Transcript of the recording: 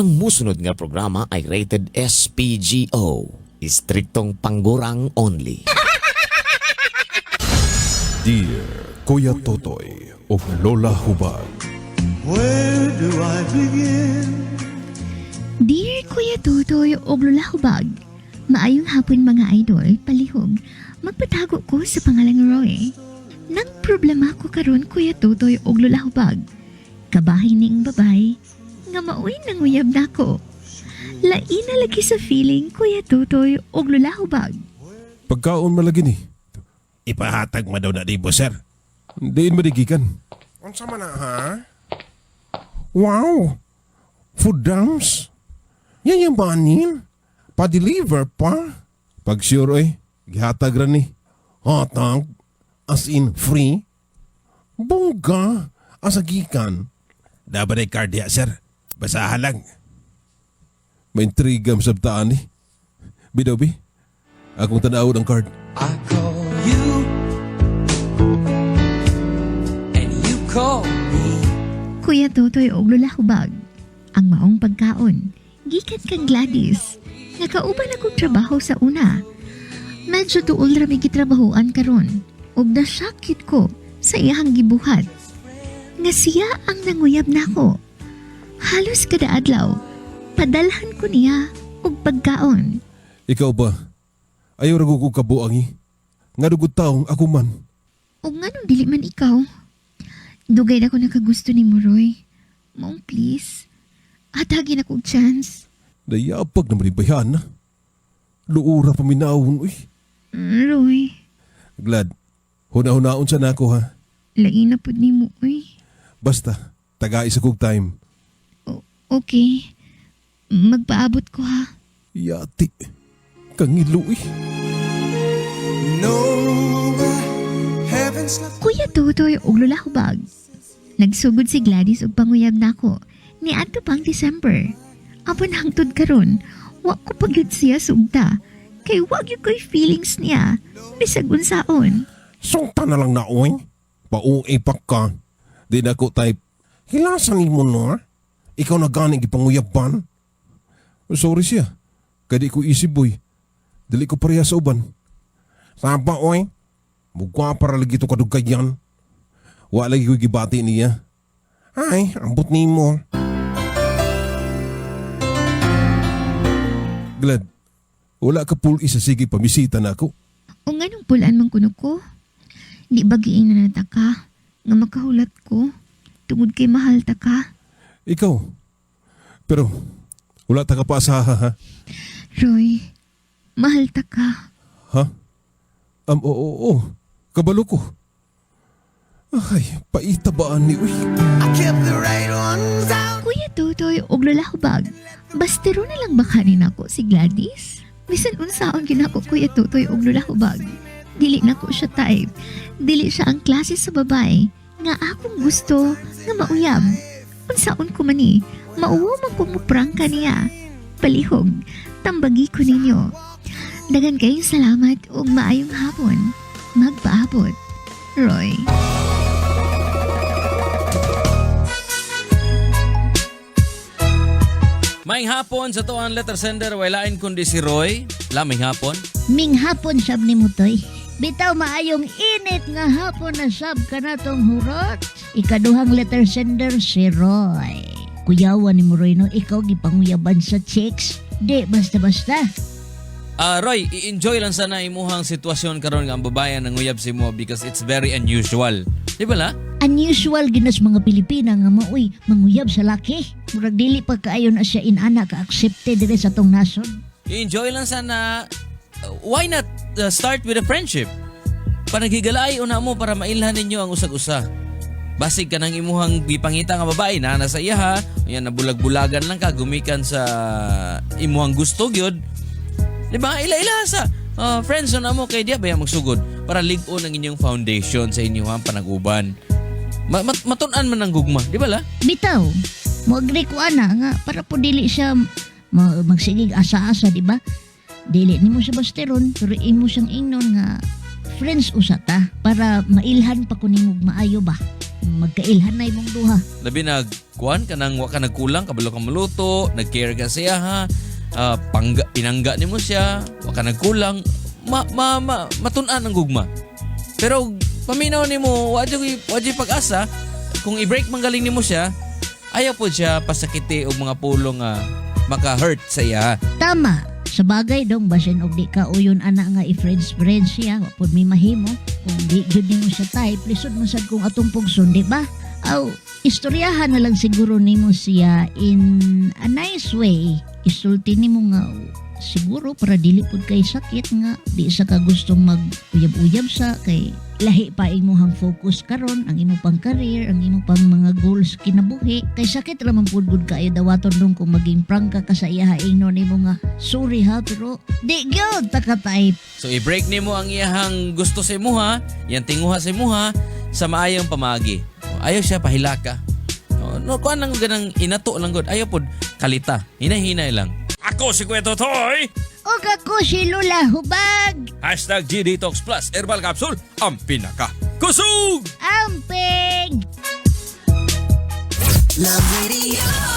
Ang musunod nga programa ay rated SPGO. Istriktong panggurang only. Dear Kuya Totoy of Lola Hubag, Where do I begin? Dear Kuya Totoy og Lola Hubag, maayong hapon mga idol, palihog. Magpatago ko sa pangalang Roy. Nang problema ko karon Kuya Totoy og Lola Hubag. Kabahin ning babay nga maoy nanguyab nako. Lain na lagi sa feeling Kuya Totoy og Lola Hubag. pagkaon malagi ni. Ipahatag mo daw na di, sir. Diin madigikan. Unsa man na, ha? Wow! Food dumps? Yan yung banin? Pa-deliver pa? Pag sure oy, gihatag ra ni. Hatag? As in free? Bongga! Asagikan. Dapat ay card ya, sir. Basahan lang. May intrigam sa taan ni. Bidaw bi, akong tanaw ng card. I call you and you call me. Kuya Totoy og Lola Hubag, ang maong pagkaon, gikan kang Gladys, nga kauban akong trabaho sa una. Medyo tuol ra mi gitrabahoan karon, ug nasakit ko sa iyang gibuhat. Nga siya ang nanguyab nako. Halos kada adlaw, padalhan ko niya og pagkaon. Ikaw ba? Ayaw ra ko kabuangi. Nga dugod taong ako man. Ug nganong dili man ikaw? Dugay na ko nakagusto ni Roy. Maong please, hatagin akong chance. Dayapag na malibayan na. Luura paminahon, uy. Roy, Glad, huna-hunaon sa nako ha. lain na pud nimo uy. Basta, taga isa kog time. Okay. Magpaabot ko ha. Yati, kangilo uy. No heavens like Kuya Totoy og Lola Hubag. Nagsugod si Gladys og panguyab nako ni adto pang December. Apon hangtod karon, wa ko pagyud siya sugta. Kay wa gyud ko'y feelings niya. Bisag unsaon. Sungta na lang na, oy. Pauwi pa ka. Di na ko type. Hilasan ni mo na. Ikaw na gani gipanguyaban. Sorry siya. Kadi ko isip boy. Dili ko pareha sa uban. Saba, oy. Mugwa para lagi ito kadugkayan. Wa lagi ko gibati niya. Ay, ambot ni mo. Glad, wala ka pul isa sige pamisita na ako. O nganong pulaan man kuno ko? Di bagiin na nata ka. Nga makahulat ko. Tungod kay mahal ta ka. Ikaw. Pero, wala ta ka pa asaha ha? Roy, mahal ta ka. Ha? Oo. Kabalo ko. Ay, paitabaan ni uy. I kept the right ones out. Kuya Totoy og Lola Hubag, bastero na lang bakanin ako si Gladys. Bisan unsaon ginako Kuya Totoy og Lola Hubag. Dili na ko siya type. Dili siya ang klase sa babae nga akong gusto nga mauyab. Unsaon ko man ni, mauwa man ko muprangka niya. Palihog, tambagi ko ninyo. Dagan kayong salamat ug maayong hapon. Magpaabot. Roy. Maing hapon sa to ang letter sender, walain kundi si Roy. Laming hapon. Ming hapon sab ni Mutoy. Bitaw maayong init nga hapon na sab kanatong hurot. Ikaduhang letter sender si Roy. Kuyawan ni mo Roy no, ikaw gipanguyaban sa chicks. Di basta-basta. Roy, i-enjoy lang sana imuhang sitwasyon karon nga ang babayan nang uyab si mo because it's very unusual. Di ba la? Unusual ginas mga Pilipina nga maoy manguyab sa laki. Murag dili pa kaayo na siya inana ka accepted dire sa tong nasod. I-enjoy lang sana. Why not start with a friendship? Panagigalay una mo para mailhan ninyo ang usag-usa. Basig ka ng imuhang gipangita nga babae na nasa iya ha. Yan, nabulag-bulagan lang ka, gumikan sa imuhang gusto gyud. Diba? Ila-ila sa friends na mo kay diya ba magsugod para ligo ng inyong foundation sa inyong panag-uban. Matun-an man ang gugma, di ba la? Bitaw, mo agree ko ana nga para po dili siya magsigig asa-asa, di ba? Dili nimo siya basteron pero imo siyang ingnon nga friends usata para mailhan pa ko nimog maayo ba. magkailhan na imong duha. Labi nagkuan ka nang wa ka nagkulang, kabalo ka maluto, nag-care ka siya ha. Pinangga nimo siya, wa ka nagkulang, matun-an ang gugma. Pero paminaw nimo, wa jud pag-asa kung i-break man galing nimo siya, ayaw po siya pasakiti og mga pulong nga maka-hurt sa iya. Tama. Sa bagay dong, basin og di ka uyon ana nga i-friends siya, wapod may mahimo. Kung di jud nimo siya type, lisod mo sad kung atong pugson, di ba? Aw, istoryahan na lang siguro nimo siya in a nice way. Isulti nimo nga siguro para dili pud kay sakit nga di sa ka gustong mag-uyab-uyab sa kay lahi pa imong focus karon ang imo pang career, ang imo pang mga goals kinabuhi. Kay sakit ra man pud gud kayo dawaton dong kung maging prank ka sa iya ingnon nimo nga sorry ha pero di gyud ta ka type. So i-break nimo ang iyahang gusto sa imuha, yang tinguha sa imuha sa maayong pamagi. Ayaw siya pahilaka. No, kuan lang ganang inato lang gud. Ayaw pod kalita. Hinay-hinay lang. Ako si Kuya Totoy! O ako si Lola Hubag! Hashtag G-Detox Plus Herbal Capsule, ang pinaka kusog! Amping! Love Radio.